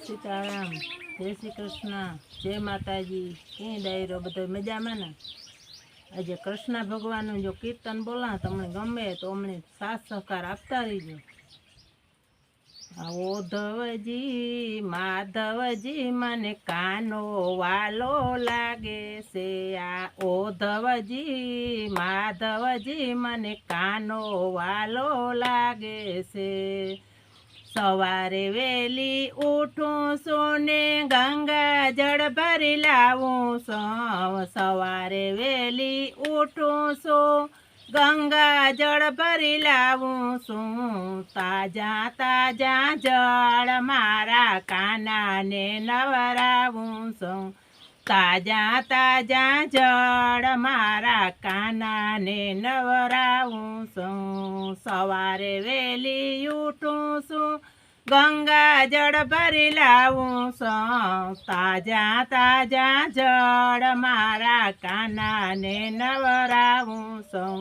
સીતારામ, જય શ્રી કૃષ્ણ, જય માતાજી. ક્યાં ડાયરો બધો મજામાં ને? આજે કૃષ્ણ ભગવાનનું જો કીર્તન બોલા તમને ગમે તો અમને સાથ સહકાર આપતા રહીજો. ઓધવજી માધવજી મને કાનો વાલો લાગે છે. આ ઓધવજી માધવજી મને કાનો વાલો લાગે છે. સવારે વેલી ઉઠું છું ને ગંગા જળ ભરી લાવું છું. સવારે વેલી ઉઠું છું ગંગા જળ ભરી લાવું છું. તાજા તાજા જળ મારા કાનાને નવરાવું છું. તાજા તાજા જળ મારા કાનાને નવરાવું છું. સવારે વેલી ઉઠું છું ગંગા જળ ભરી લાવું છું. તાજા તાજા જળ મારા કાનાને નવરાવું છું.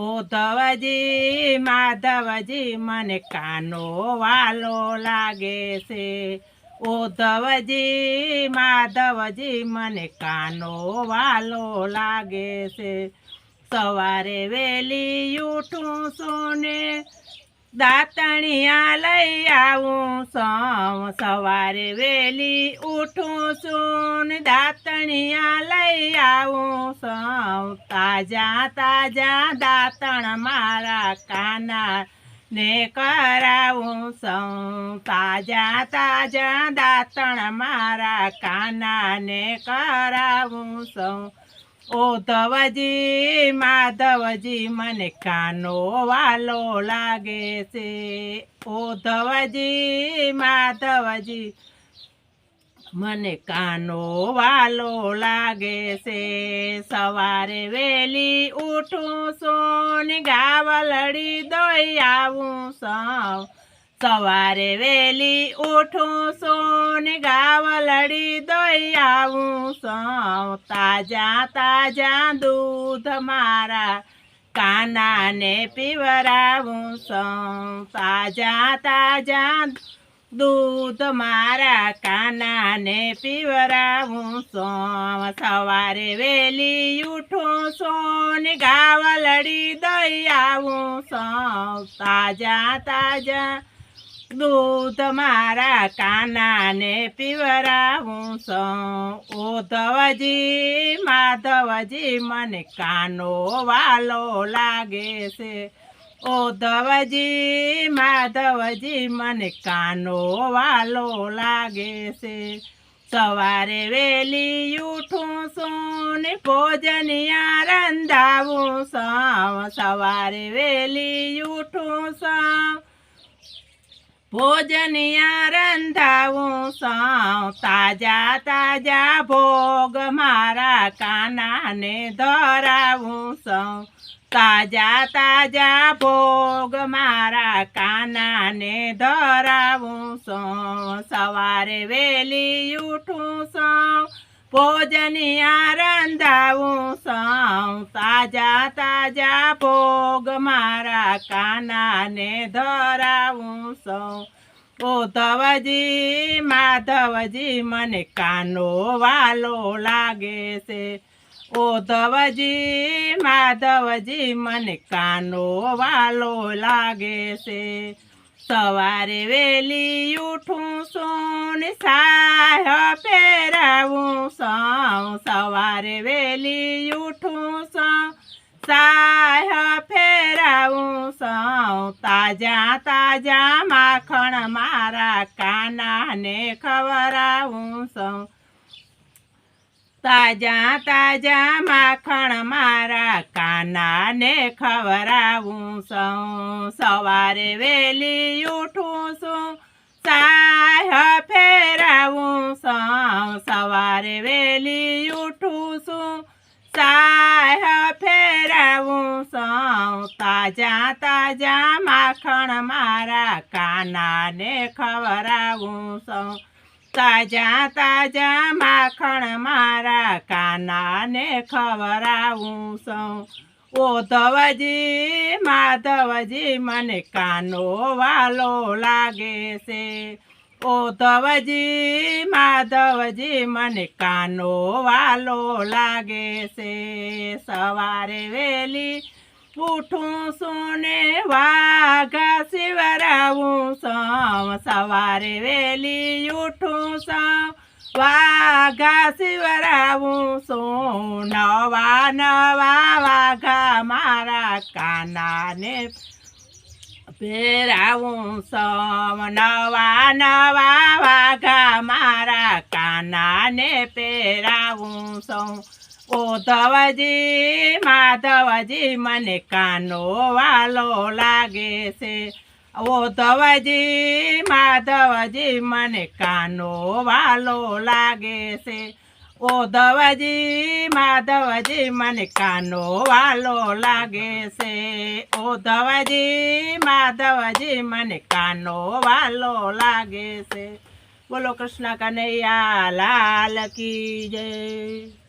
ઓધવજી માધવજી મને કાનો વાલો લાગે છે. ઓધવજી માધવજી મને કાનો વાલો લાગે છે. સવારે વેલી ઉઠું છું ને દાતણિયા લઈ આવું છું. સવારે વેલી ઉઠું છું ને દાતણિયા લઈ આવું છું. તાજા તાજા દાતણ મારા કાના ને કરાવું છું. તાજા તાજા દાતણ મારા કાના ને કરાવું છું. ઓધવજી માધવજી મને કાનો વાલો લાગે છે. ઓધવજી માધવજી મને કાનો વાલો લાગે છે. સવારે વેલી ઉઠું છું ને ગાવલડી દોઈ આવું છું. સવારે વેલી ઉઠું છું ને ગાવલડી દોઈ આવું છું. તાજા તાજા દૂધ મારા કાનાને પીવરાવું છું. તાજા તાજા દૂધ મારા કાનાને પીવરાવું છું. સવારે વેલી ઉઠું છું ને ગાવલડી દોઈ આવું છું. તાજા તાજા દૂધ મારા કાનાને પીવરાવું છું. ઓધવજી માધવજી મને કાનો વાલો લાગે છે. ઓધવજી માધવજી મને કાનો વાલો લાગે છે. સવારે વેલી ઉઠું છું ને ભોજનિયા રંધાવું છું. સવારે વેલી ઉઠું છું ભોજનિયા રંધાવું છું. તાજા તાજા ભોગ મારા કાનાને ધરાવું છું. તાજા તાજા ભોગ મારા કાનાને ધરાવું છું. સવારે વેલી ઉઠું છું ભોજનિયા રંધાવું છું. તાજા તાજા ભોગ મારા કાનાને ધરાવું છું. ઓધવજી માધવજી મને કાનો વાલો લાગે છે. ઓધવજી માધવજી મને કાનો વાલો લાગે છે. સવારે વેલી ઉઠું છું ને સાહ પહેરાવું છું. સવારે વેલી ઉઠું છું સાહ ફેરાવું છું. તાજા તાજા માખણ મારા કાનાને ખવરાવું છું. તાજા તાજા માખણ મારા કાનાને ખવરાવું છું. સવારે વેલી ઉઠું છું સાહ ફેરાવું છું. સવારે વેલી ઉઠું છું સાહ ફેરાવું છું. તાજા તાજા માખણ મારા કાનાને ખવરાવું છું. તાજા તાજા માખણ મારા કાનાને ખવરાવું છું. ઓધવજી માધવજી મને કાનો વાલો લાગે છે. ઓધવજી માધવજી મને કાનો વાલો લાગે છે સવારે વેલી ઉઠું છું ને વાઘા શિવરાવું સમ સવારે વેલી ઉઠું સમ વાઘા શિવરાવું છું નવા નવા વાઘા મારા કાનાને પહેરાવું સમ નવા નવા વાઘા મારા કાનાને પહેરાવું સૌ ઓધવજી માધવજી મને કાનો વાલો લાગે છે ઓધવજી માધવજી મને કાનો વાલો લાગે છે ઓધવજી માધવજી મને કાનો વાલો લાગે છે ઓધવજી માધવજી મને કાનો વાલો લાગે છે બોલો કૃષ્ણ કનૈયા લાલ કી જય.